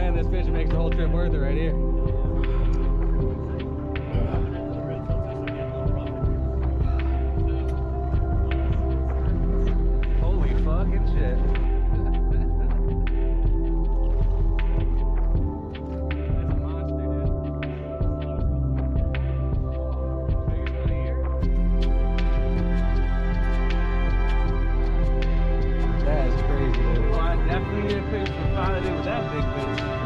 land this fish, it makes the whole trip worth it right here. Holy fucking shit. That's a monster, dude. Biggest one of the year? That is crazy, dude. Well, I definitely need a fish for finding it with that big fish.